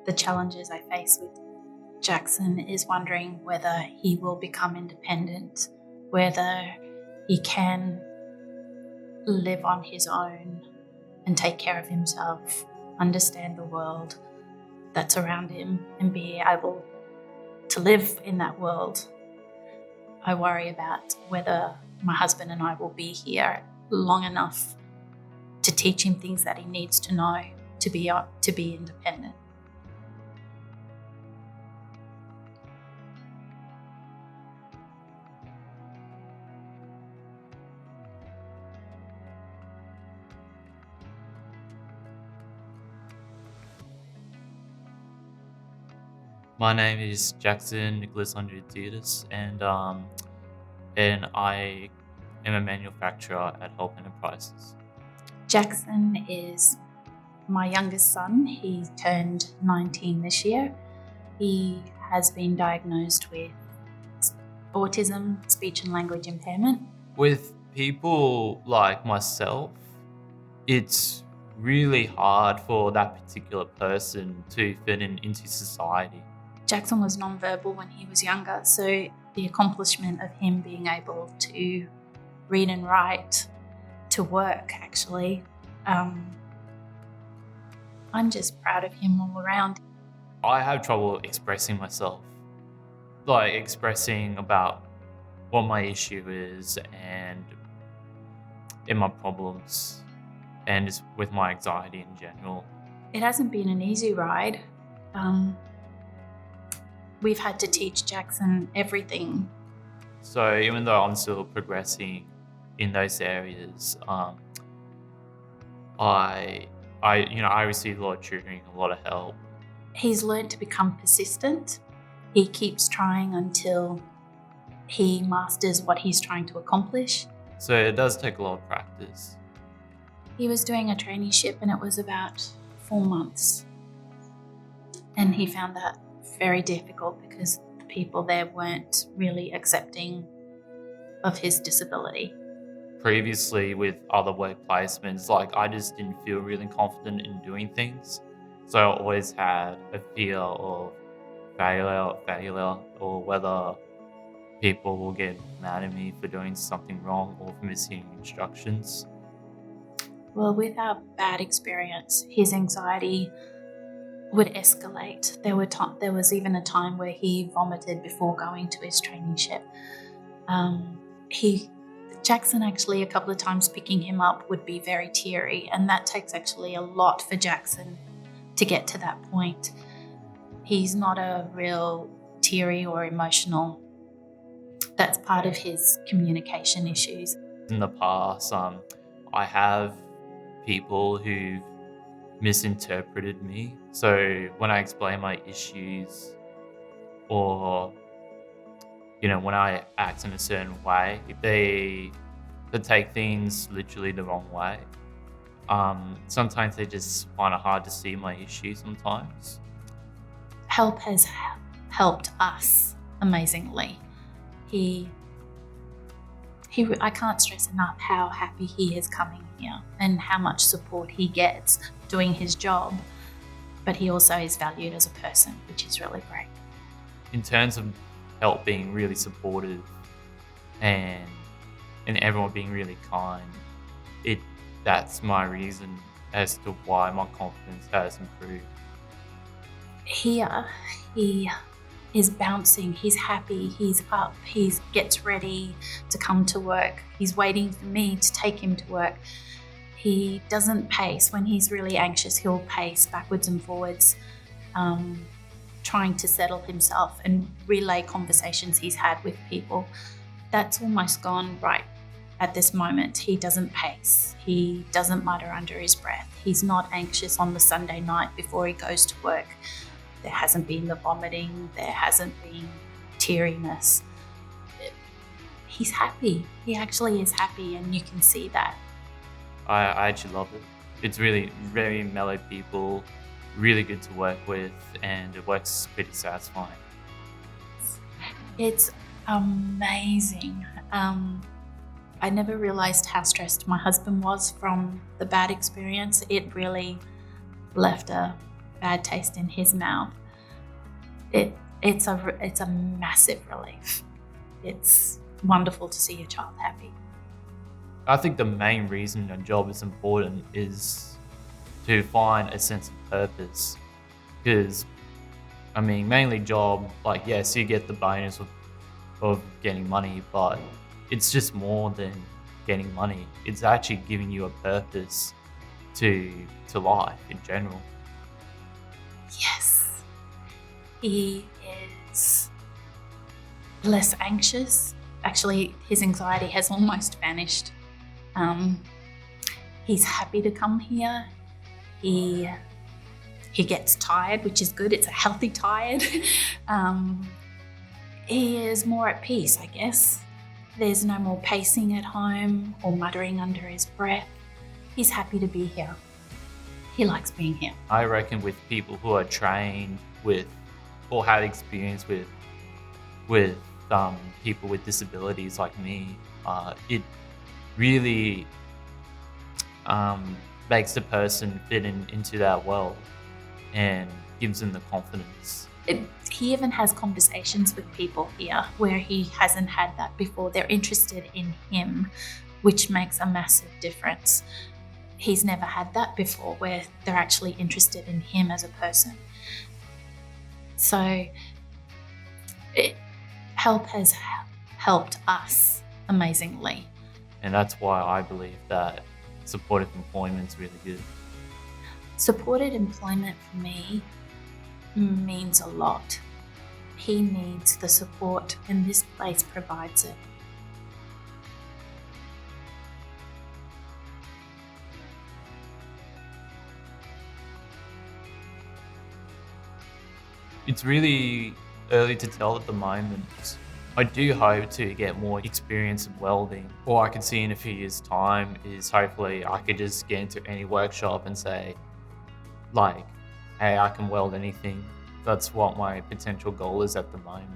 the challenges I face with Jackson is wondering whether he will become independent, whether he can live on his own and take care of himself, understand the world that's around him, and be able to live in that world. I worry about whether my husband and I will be here long enough to teach him things that he needs to know to be independent. My name is Jackson Nicholas Andrew-Dias, and I am a manufacturer at Help Enterprises. Jackson is my youngest son. He turned 19 this year. He has been diagnosed with autism, speech and language impairment. With people like myself, it's really hard for that particular person to fit into society. Jackson was nonverbal when he was younger, so the accomplishment of him being able to read and write, to work actually, I'm just proud of him all around. I have trouble expressing myself, like expressing about what my issue is and in my problems and just with my anxiety in general. It hasn't been an easy ride. We've had to teach Jackson everything. So even though I'm still progressing in those areas, I received a lot of tutoring, a lot of help. He's learned to become persistent. He keeps trying until he masters what he's trying to accomplish. So it does take a lot of practice. He was doing a traineeship and it was about 4 months. And he found that very difficult because the people there weren't really accepting of his disability. Previously with other work placements, I just didn't feel really confident in doing things. So I always had a fear of failure or whether people will get mad at me for doing something wrong or for missing instructions. Well, with our bad experience, his anxiety would escalate. There was even a time where he vomited before going to his traineeship. Jackson actually a couple of times picking him up would be very teary, and that takes actually a lot for Jackson to get to that point. He's not a real teary or emotional. That's part of his communication issues. In the past, I have people who've misinterpreted me. So when I explain my issues or, when I act in a certain way, they take things literally the wrong way. Sometimes they just find it hard to see my issues sometimes. Help has helped us amazingly. I can't stress enough how happy he is coming here and how much support he gets doing his job, but he also is valued as a person, which is really great. In terms of Help being really supportive and everyone being really kind, that's my reason as to why my confidence has improved. Here, he is bouncing, he's happy, he's up, he gets ready to come to work. He's waiting for me to take him to work. He doesn't pace. When he's really anxious, he'll pace backwards and forwards, trying to settle himself and relay conversations he's had with people. That's almost gone right at this moment. He doesn't pace. He doesn't mutter under his breath. He's not anxious on the Sunday night before he goes to work. There hasn't been the vomiting. There hasn't been teariness. He's happy. He actually is happy, and you can see that. I actually love it. It's really very mellow people, really good to work with, and it works pretty satisfying. It's amazing. I never realized how stressed my husband was from the bad experience. It really left a bad taste in his mouth, it's a massive relief. It's wonderful to see your child happy. I think the main reason a job is important is to find a sense of purpose. Because, I mean, mainly job, like, yes, you get the bonus of getting money, but it's just more than getting money. It's actually giving you a purpose to life in general. Yes, he is less anxious. Actually, his anxiety has almost vanished. He's happy to come here. He gets tired, which is good. It's a healthy tired. He is more at peace, I guess. There's no more pacing at home or muttering under his breath. He's happy to be here. He likes being here. I reckon with people who are trained with or had experience with people with disabilities like me, it really makes the person fit into that world and gives them the confidence. He even has conversations with people here where he hasn't had that before. They're interested in him, which makes a massive difference. He's never had that before where they're actually interested in him as a person. So help has helped us amazingly. And that's why I believe that supportive employment is really good. Supported employment for me means a lot. He needs the support and this place provides it. It's really early to tell at the moment. I do hope to get more experience in welding. All I can see in a few years' time is hopefully I could just get into any workshop and say, like, hey, I can weld anything. That's what my potential goal is at the moment.